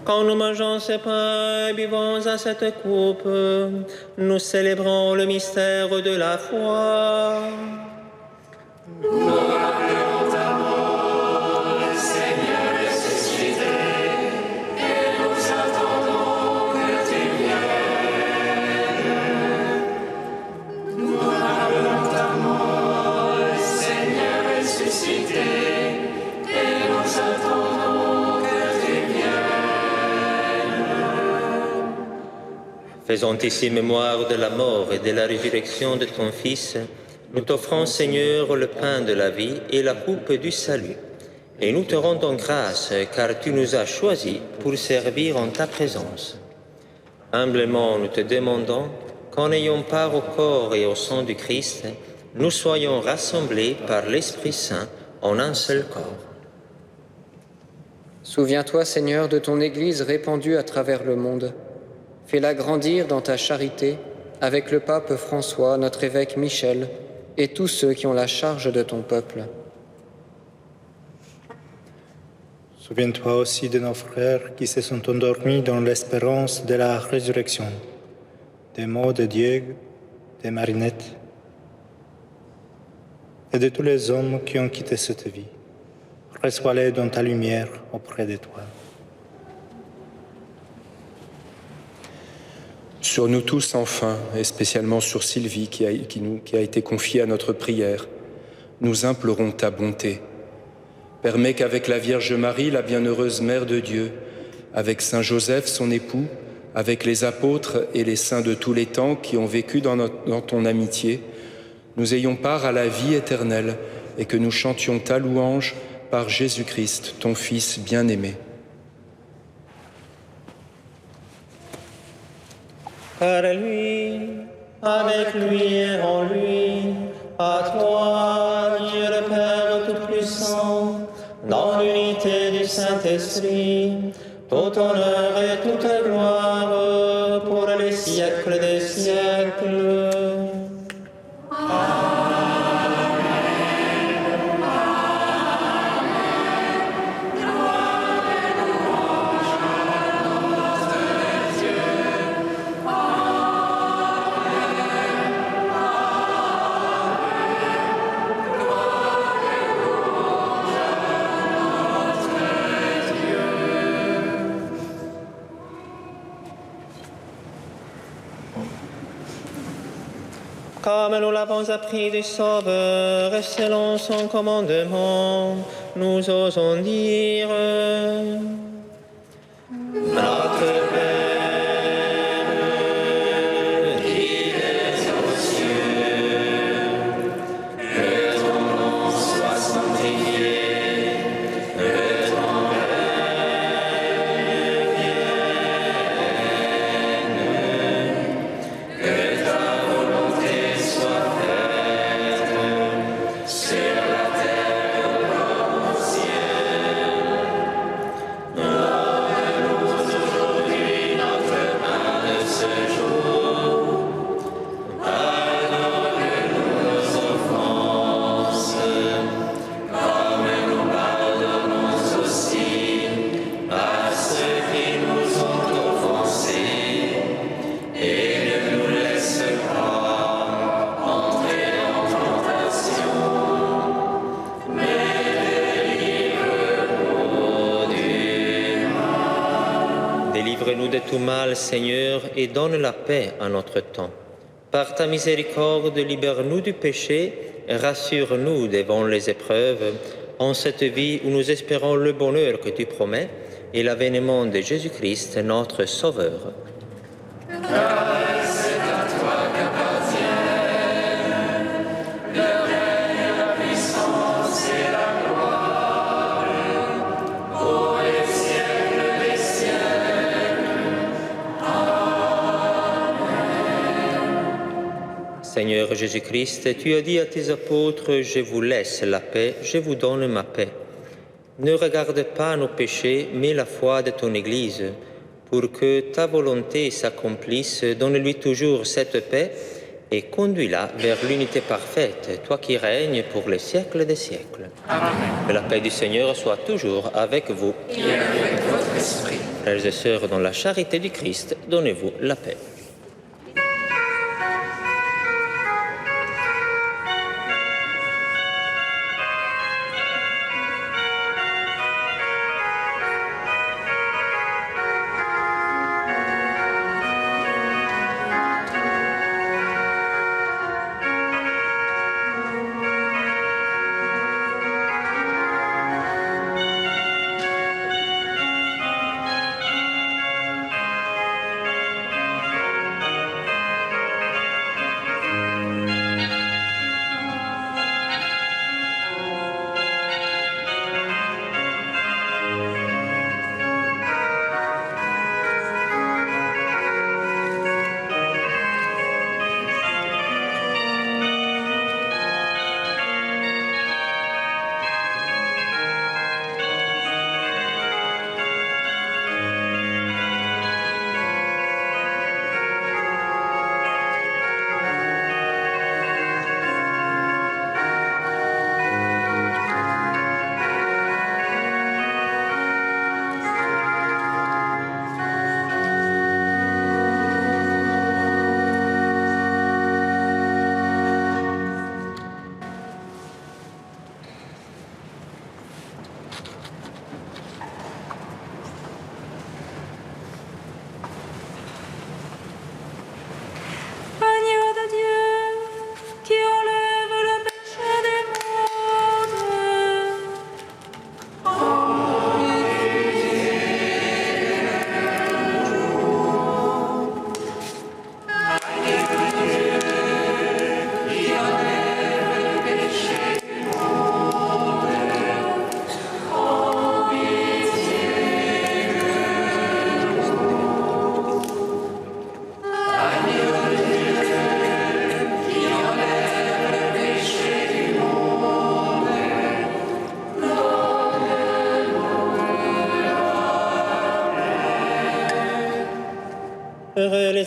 Speaker 7: Quand nous mangeons ce pain et buvons à cette coupe, nous célébrons le mystère de la foi.
Speaker 2: Nous rappelons ta mort, Seigneur ressuscité, et nous attendons que tu viennes. Nous rappelons ta mort, Seigneur ressuscité, et nous attendons que tu viennes.
Speaker 7: Faisant ici mémoire de la mort et de la résurrection de ton Fils, nous t'offrons, Seigneur, le pain de la vie et la coupe du salut. Et nous te rendons grâce, car tu nous as choisis pour servir en ta présence. Humblement, nous te demandons qu'en ayant part au corps et au sang du Christ, nous soyons rassemblés par l'Esprit Saint en un seul corps.
Speaker 3: Souviens-toi, Seigneur, de ton Église répandue à travers le monde. Fais-la grandir dans ta charité avec le pape François, notre évêque Michel et tous ceux qui ont la charge de ton peuple.
Speaker 9: Souviens-toi aussi de nos frères qui se sont endormis dans l'espérance de la résurrection, des Maud, de Dieu, de Marinette et de tous les hommes qui ont quitté cette vie. Reçois-les dans ta lumière auprès de toi.
Speaker 10: Sur nous tous enfin, et spécialement sur Sylvie qui a été confiée à notre prière, nous implorons ta bonté. Permets qu'avec la Vierge Marie, la bienheureuse Mère de Dieu, avec Saint Joseph, son époux, avec les apôtres et les saints de tous les temps qui ont vécu dans ton amitié, nous ayons part à la vie éternelle et que nous chantions ta louange par Jésus-Christ, ton Fils bien-aimé.
Speaker 7: Par lui, avec lui et en lui, à toi, Dieu le Père Tout-Puissant, dans l'unité du Saint-Esprit, tout honneur et toute gloire pour les siècles des siècles. Comme nous l'avons appris du Sauveur et selon son commandement, nous osons dire Notre Père, qui es aux cieux, que ton nom soit sanctifié, que ton règne vienne, que ta volonté soit faite sur la terre comme au ciel. Donne-nous aujourd'hui notre pain de ce jour. Pardonne-nous nos offenses, comme nous pardonnons aussi à ceux qui nous ont offensés. Et ne nous laisse pas entrer en tentation, mais délivre-nous du mal. Délivre-nous de tout mal, Seigneur, et donne la paix à notre temps. Par ta miséricorde, libère-nous du péché, rassure-nous devant les épreuves, en cette vie où nous espérons le bonheur que tu promets et l'avènement de Jésus-Christ, notre Sauveur. Seigneur Jésus-Christ, tu as dit à tes apôtres, je vous laisse la paix, je vous donne ma paix. Ne regarde pas nos péchés, mais la foi de ton Église. Pour que ta volonté s'accomplisse, donne-lui toujours cette paix et conduis-la vers l'unité parfaite, toi qui règnes pour les siècles des siècles. Amen. Que la paix du Seigneur soit toujours avec vous.
Speaker 2: Et avec votre esprit.
Speaker 7: Frères et sœurs, dans la charité du Christ, donnez-vous la paix.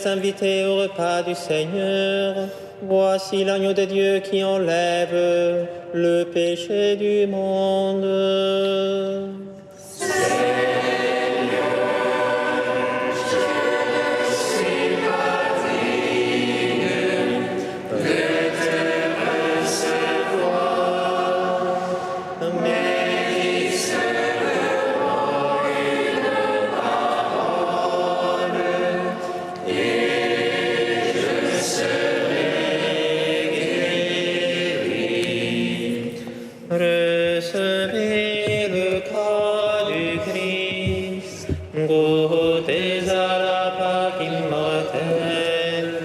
Speaker 7: fidèles invités au repas du Seigneur. Voici l'agneau de Dieu qui enlève le péché du monde.
Speaker 2: Recevez le corps du Christ, goûtez à la Pâque immortelle.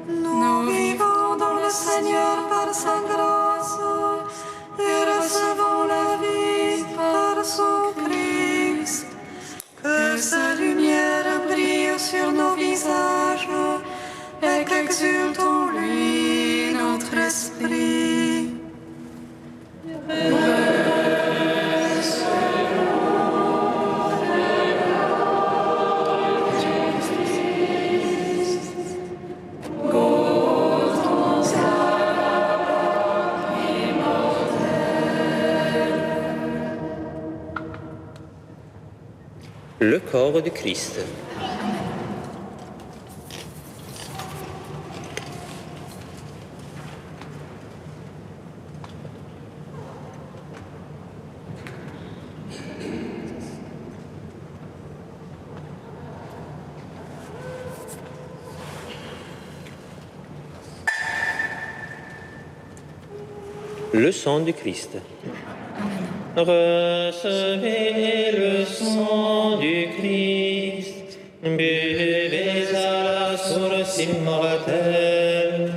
Speaker 1: Nous vivons dans le Seigneur par sa grâce et recevons la vie par son Christ. Que sa lumière brille sur nos visages et qu'exulte en lui notre esprit.
Speaker 7: Le corps du Christ. Le sang du Christ.
Speaker 2: Recevez le sang du Christ, buvez à la source immortelle.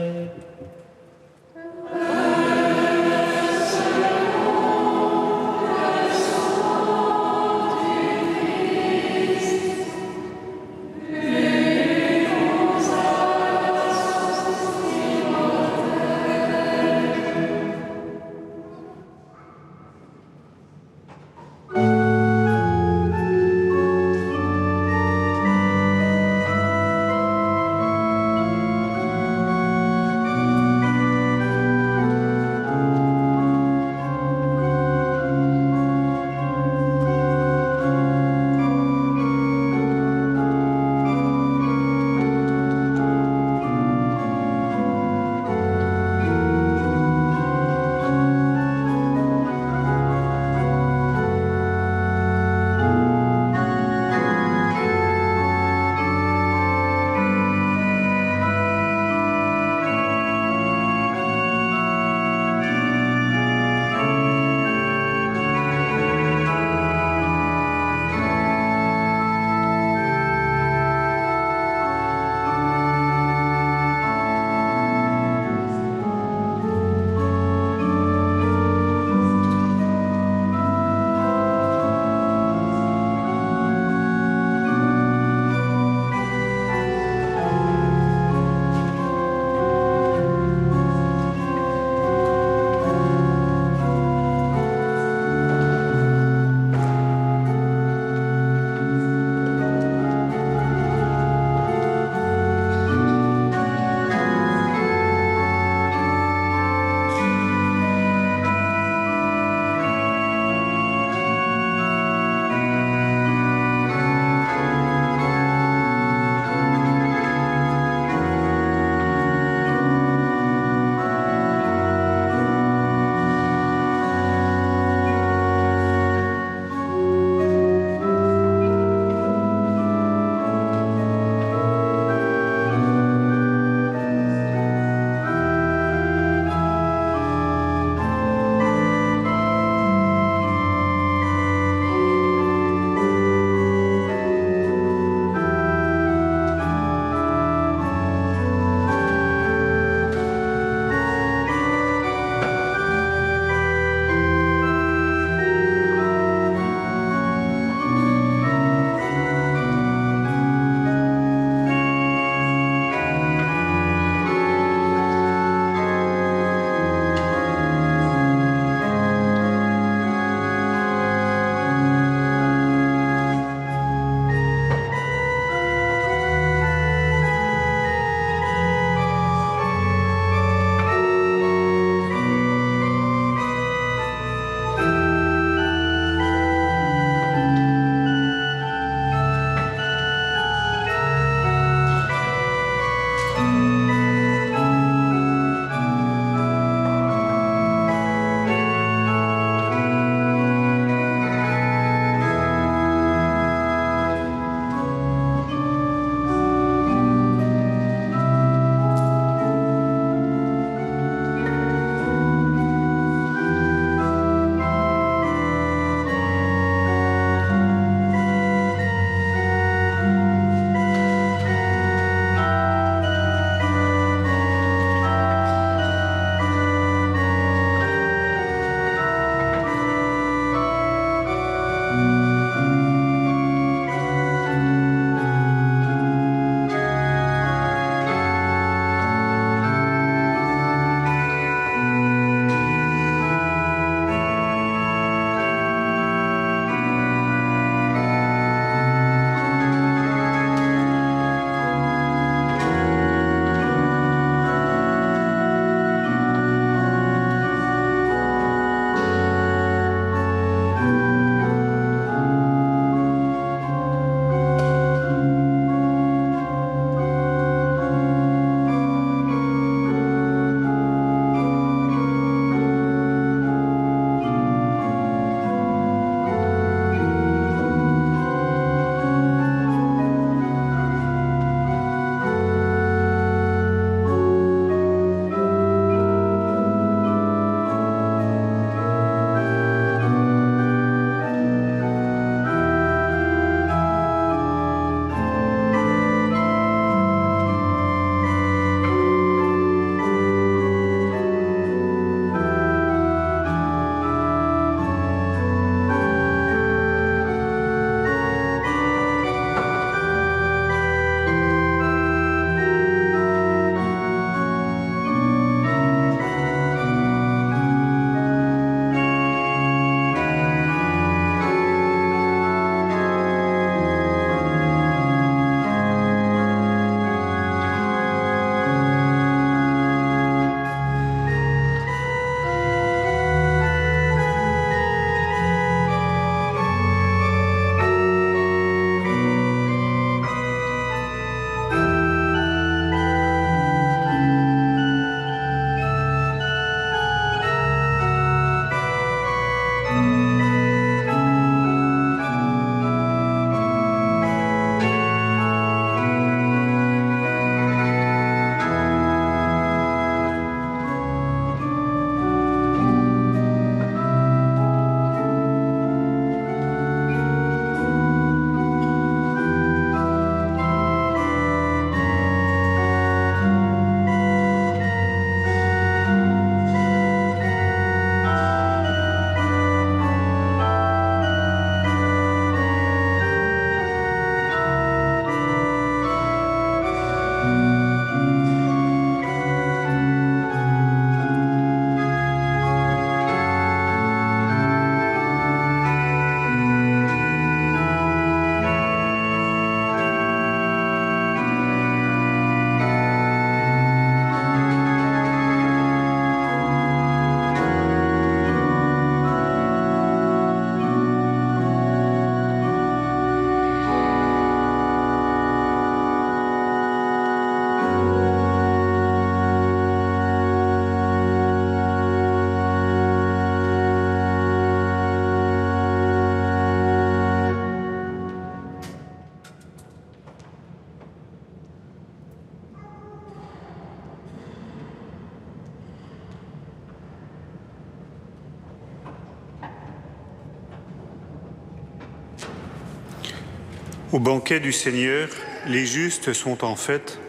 Speaker 5: Au banquet du Seigneur, les justes sont en fête.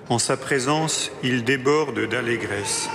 Speaker 5: En sa présence, ils débordent d'allégresse.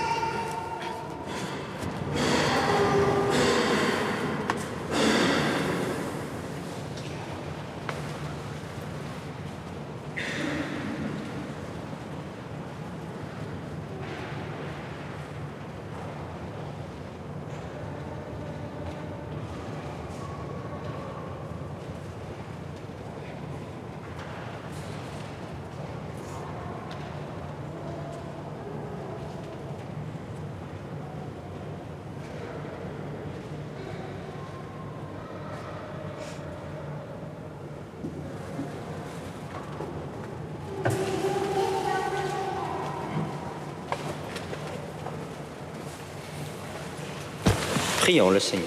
Speaker 7: Prions le Seigneur.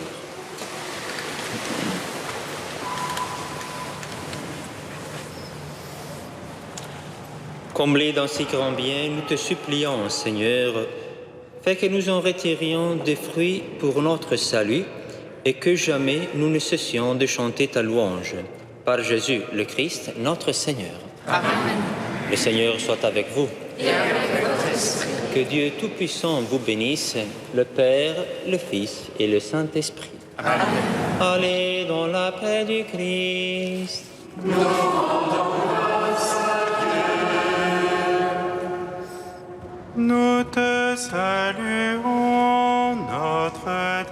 Speaker 7: Comblés d'un si grand bien, nous te supplions, Seigneur, fais que nous en retirions des fruits pour notre salut et que jamais nous ne cessions de chanter ta louange. Par Jésus le Christ, notre Seigneur.
Speaker 2: Amen.
Speaker 7: Le Seigneur soit avec vous.
Speaker 2: Et avec votre esprit.
Speaker 7: Que Dieu Tout-Puissant vous bénisse, le Père, le Fils et le Saint-Esprit.
Speaker 2: Amen.
Speaker 7: Allez dans la paix du Christ.
Speaker 2: Nous rendons grâce à Dieu.
Speaker 5: Nous te saluons, Notre-Dame.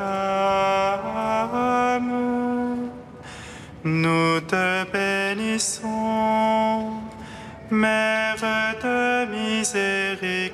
Speaker 5: Nous te bénissons, Mère de miséricorde.